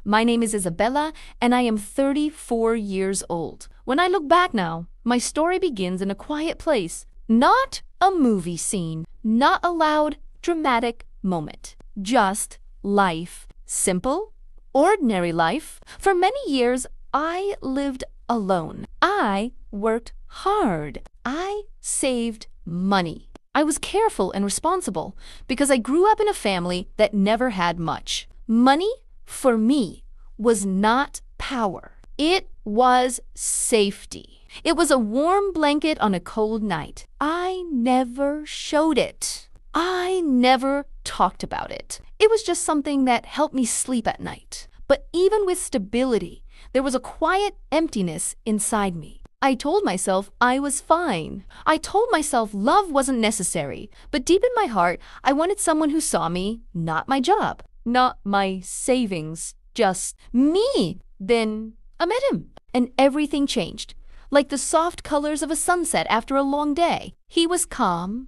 My name is Isabella, and I am 34 years old. When I look back now, my story begins in a quiet place, not a movie scene, not a loud, dramatic moment. Just life. Simple, ordinary life. For many years, I lived alone. I worked hard. I saved money. I was careful and responsible because I grew up in a family that never had much. Money, for me, was not power. It was safety. It was a warm blanket on a cold night. I never showed it. I never talked about it. It was just something that helped me sleep at night. But even with stability, there was a quiet emptiness inside me. I told myself I was fine. I told myself love wasn't necessary. But deep in my heart, I wanted someone who saw me, not my job, not my savings, just me. Then I met him, and everything changed. Like the soft colors of a sunset after a long day. He was calm,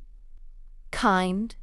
kind,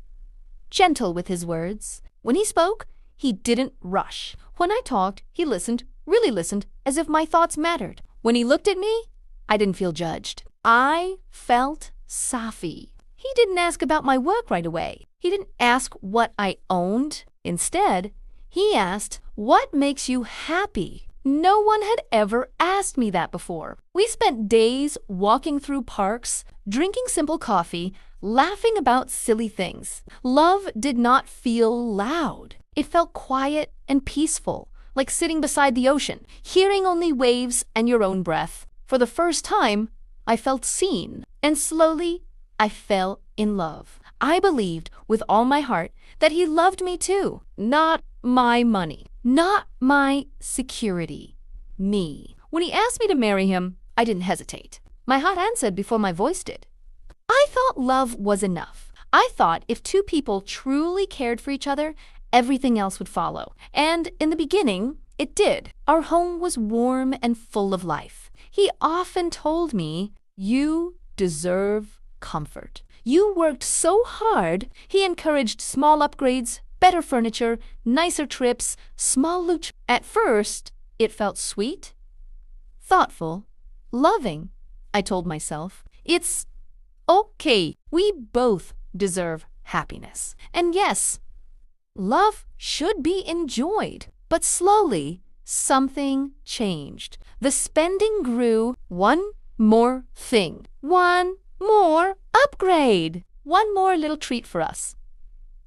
gentle with his words. When he spoke, he didn't rush. When I talked, he listened, really listened, as if my thoughts mattered. When he looked at me, I didn't feel judged. I felt Safi. He didn't ask about my work right away. He didn't ask what I owned. Instead, he asked, "What makes you happy?" No one had ever asked me that before. We spent days walking through parks, drinking simple coffee, laughing about silly things. Love did not feel loud. It felt quiet and peaceful, like sitting beside the ocean, hearing only waves and your own breath. For the first time, I felt seen, and slowly, I fell in love. I believed with all my heart that he loved me too. Not my money, not my security, me. When he asked me to marry him, I didn't hesitate. My heart answered before my voice did. I thought love was enough. I thought if two people truly cared for each other, everything else would follow. And in the beginning, it did. Our home was warm and full of life. He often told me, "You deserve comfort." You worked so hard. He encouraged small upgrades, better furniture, nicer trips, small loot. At first, it felt sweet, thoughtful, loving. I told myself, it's okay. We both deserve happiness. And yes, love should be enjoyed. But slowly, something changed. The spending grew. One more thing. One more upgrade. One more little treat for us.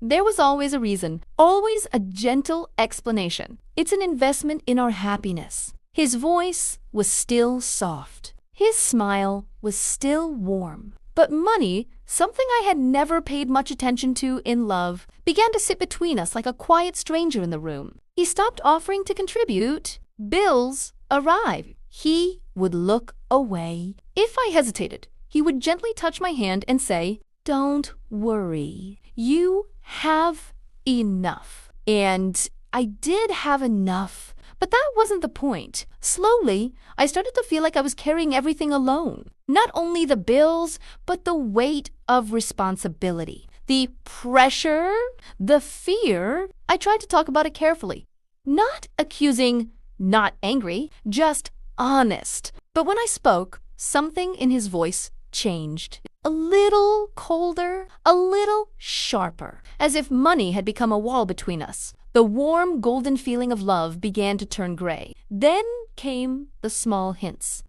There was always a reason, always a gentle explanation. It's an investment in our happiness. His voice was still soft. His smile was still warm. But money, something I had never paid much attention to in love, began to sit between us like a quiet stranger in the room. He stopped offering to contribute. Bills arrived. He would look away. If I hesitated, he would gently touch my hand and say, "Don't worry. You have enough." And I did have enough. But that wasn't the point. Slowly, I started to feel like I was carrying everything alone. Not only the bills, but the weight of responsibility. The pressure, the fear. I tried to talk about it carefully. Not accusing, not angry, just honest. But when I spoke, something in his voice changed. A little colder, a little sharper, as if money had become a wall between us. The warm, golden feeling of love began to turn gray. Then came the small hints.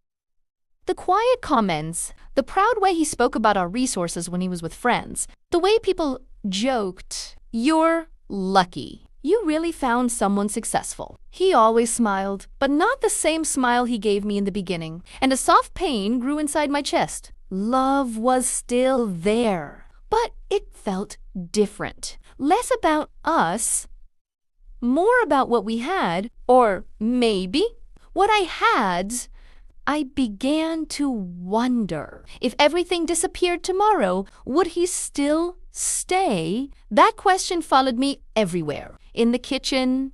The quiet comments, the proud way he spoke about our resources when he was with friends, the way people joked, "You're lucky. You really found someone successful." He always smiled, but not the same smile he gave me in the beginning, and a soft pain grew inside my chest. Love was still there, but it felt different. Less about us, more about what we had, or maybe what I had. I began to wonder if everything disappeared tomorrow, would he still stay? That question followed me everywhere. In the kitchen,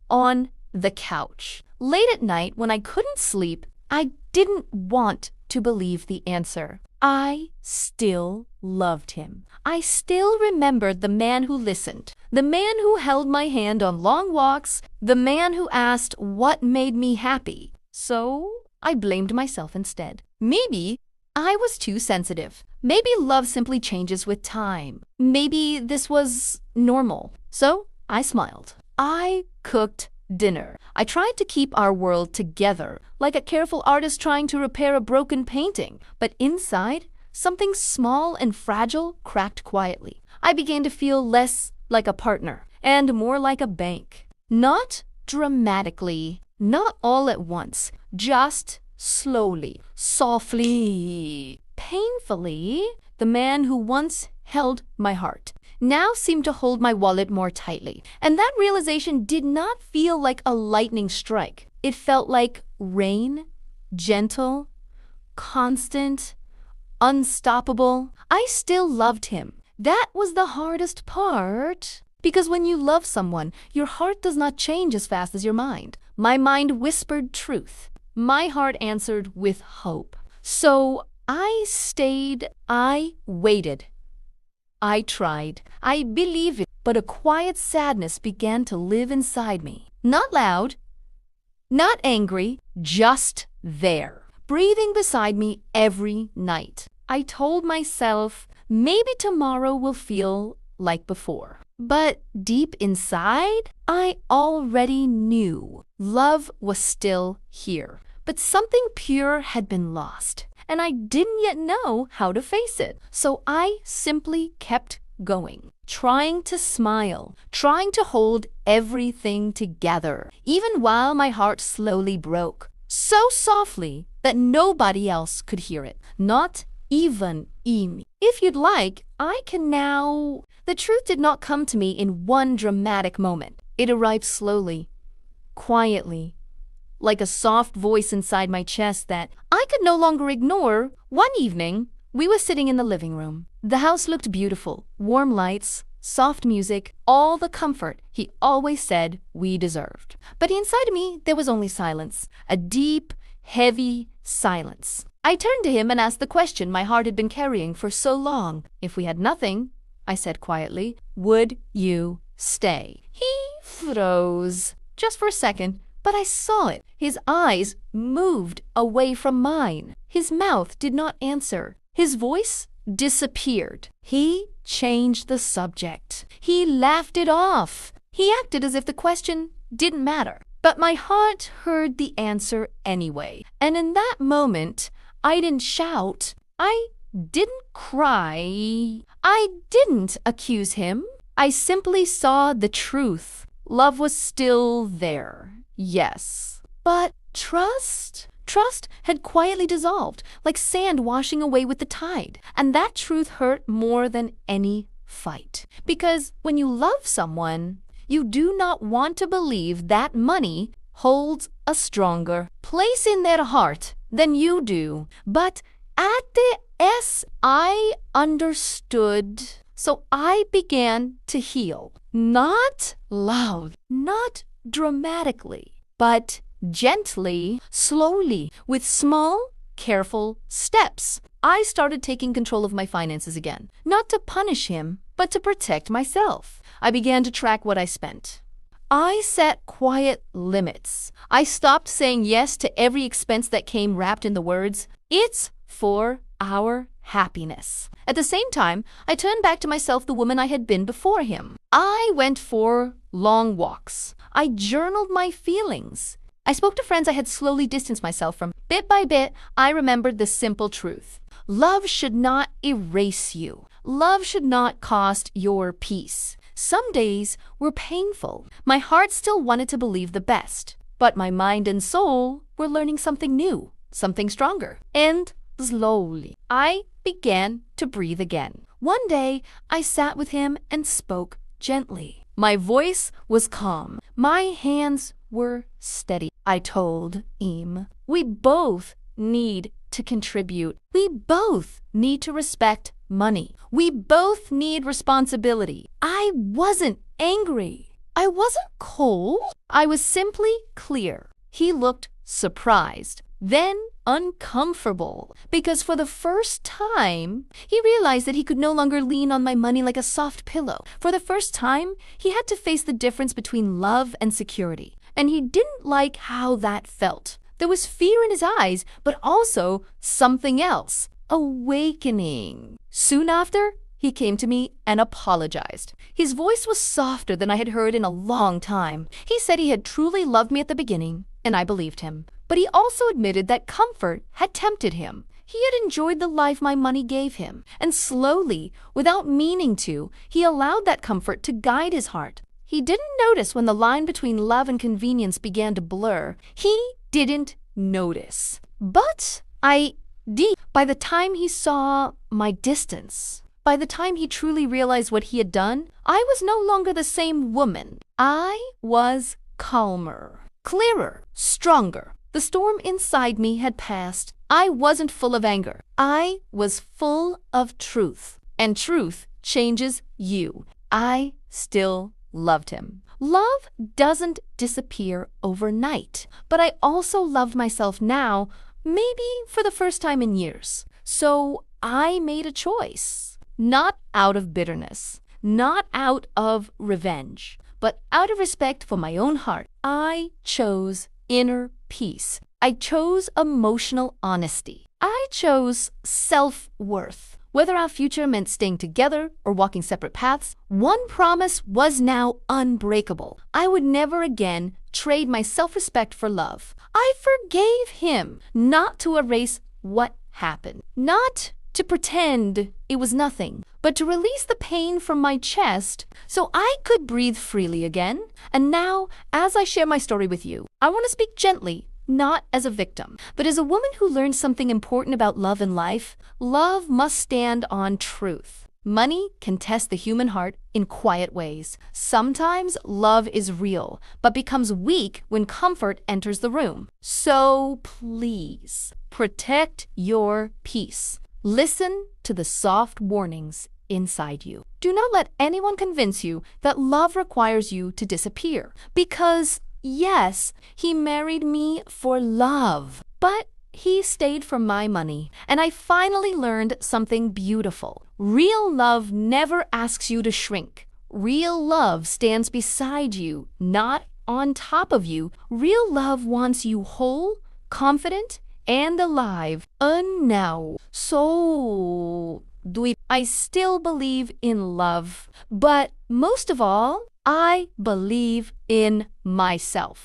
on the couch. Late at night, when I couldn't sleep, I didn't want to believe the answer. I still loved him. I still remembered the man who listened, the man who held my hand on long walks, the man who asked what made me happy. So I blamed myself instead. Maybe I was too sensitive. Maybe love simply changes with time. Maybe this was normal. So I smiled. I cooked dinner. I tried to keep our world together, like a careful artist trying to repair a broken painting. But inside, something small and fragile cracked quietly. I began to feel less like a partner and more like a bank. Not dramatically, not all at once, just slowly, softly, painfully. The man who once held my heart now seemed to hold my wallet more tightly. And that realization did not feel like a lightning strike. It felt like rain, gentle, constant, unstoppable. I still loved him. That was the hardest part. Because when you love someone, your heart does not change as fast as your mind. My mind whispered truth. My heart answered with hope. So I stayed. I waited. I tried. I believed it. But a quiet sadness began to live inside me. Not loud, not angry, just there, breathing beside me every night. I told myself, maybe tomorrow will feel like before. But deep inside, I already knew love was still here. But something pure had been lost, and I didn't yet know how to face it. So I simply kept going, trying to smile, trying to hold everything together, even while my heart slowly broke, so softly that nobody else could hear it, not even Amy. If you'd like, I can now... The truth did not come to me in one dramatic moment. It arrived slowly, quietly, like a soft voice inside my chest that I could no longer ignore. One evening, we were sitting in the living room. The house looked beautiful, warm lights, soft music, all the comfort he always said we deserved. But inside me, there was only silence, a deep, heavy silence. I turned to him and asked the question my heart had been carrying for so long. If we had nothing, I said quietly, would you stay? He froze just for a second, but I saw it. His eyes moved away from mine. His mouth did not answer. His voice disappeared. He changed the subject. He laughed it off. He acted as if the question didn't matter. But my heart heard the answer anyway. And in that moment, I didn't shout. I didn't cry. I didn't accuse him. I simply saw the truth. Love was still there. Yes. But trust? Trust had quietly dissolved, like sand washing away with the tide. And that truth hurt more than any fight. Because when you love someone, you do not want to believe that money holds a stronger place in their heart than you do. But at the S, I understood. So I began to heal. Not loud, not dramatically, but gently, slowly, with small, careful steps. I started taking control of my finances again, not to punish him, but to protect myself. I began to track what I spent. I set quiet limits. I stopped saying yes to every expense that came wrapped in the words, "It's for our happiness." At the same time, I turned back to myself the woman I had been before him. I went for long walks. I journaled my feelings. I spoke to friends I had slowly distanced myself from. Bit by bit, I remembered the simple truth. Love should not erase you. Love should not cost your peace. Some days were painful. My heart still wanted to believe the best. But my mind and soul were learning something new, something stronger. And slowly, I began to breathe again. One day, I sat with him and spoke gently. My voice was calm. My hands were steady. I told him, we both need to contribute. We both need to respect money. We both need responsibility. I wasn't angry. I wasn't cold. I was simply clear. He looked surprised, then uncomfortable because for the first time, he realized that he could no longer lean on my money like a soft pillow. For the first time, he had to face the difference between love and security, and he didn't like how that felt. There was fear in his eyes, but also something else, awakening. Soon after, he came to me and apologized. His voice was softer than I had heard in a long time. He said he had truly loved me at the beginning, and I believed him. But he also admitted that comfort had tempted him. He had enjoyed the life my money gave him, and slowly, without meaning to, he allowed that comfort to guide his heart. He didn't notice when the line between love and convenience began to blur. He didn't notice. But I did. By the time he saw my distance, by the time he truly realized what he had done, I was no longer the same woman. I was calmer, clearer, stronger. The storm inside me had passed. I wasn't full of anger. I was full of truth. And truth changes you. I still loved him. Love doesn't disappear overnight. But I also loved myself now, maybe for the first time in years. So I made a choice. Not out of bitterness, not out of revenge, but out of respect for my own heart. I chose inner peace. I chose emotional honesty. I chose self-worth. Whether our future meant staying together or walking separate paths, one promise was now unbreakable. I would never again trade my self-respect for love. I forgave him, not to erase what happened, not to pretend it was nothing, but to release the pain from my chest so I could breathe freely again. And now, as I share my story with you, I want to speak gently, not as a victim, but as a woman who learned something important about love and life. Love must stand on truth. Money can test the human heart in quiet ways. Sometimes love is real, but becomes weak when comfort enters the room. So please, protect your peace. Listen to the soft warnings inside you. Do not let anyone convince you that love requires you to disappear. Because, yes, he married me for love, but he stayed for my money. And I finally learned something beautiful. Real love never asks you to shrink. Real love stands beside you, not on top of you. Real love wants you whole, confident, and alive. And now, so I still believe in love, but most of all, I believe in myself.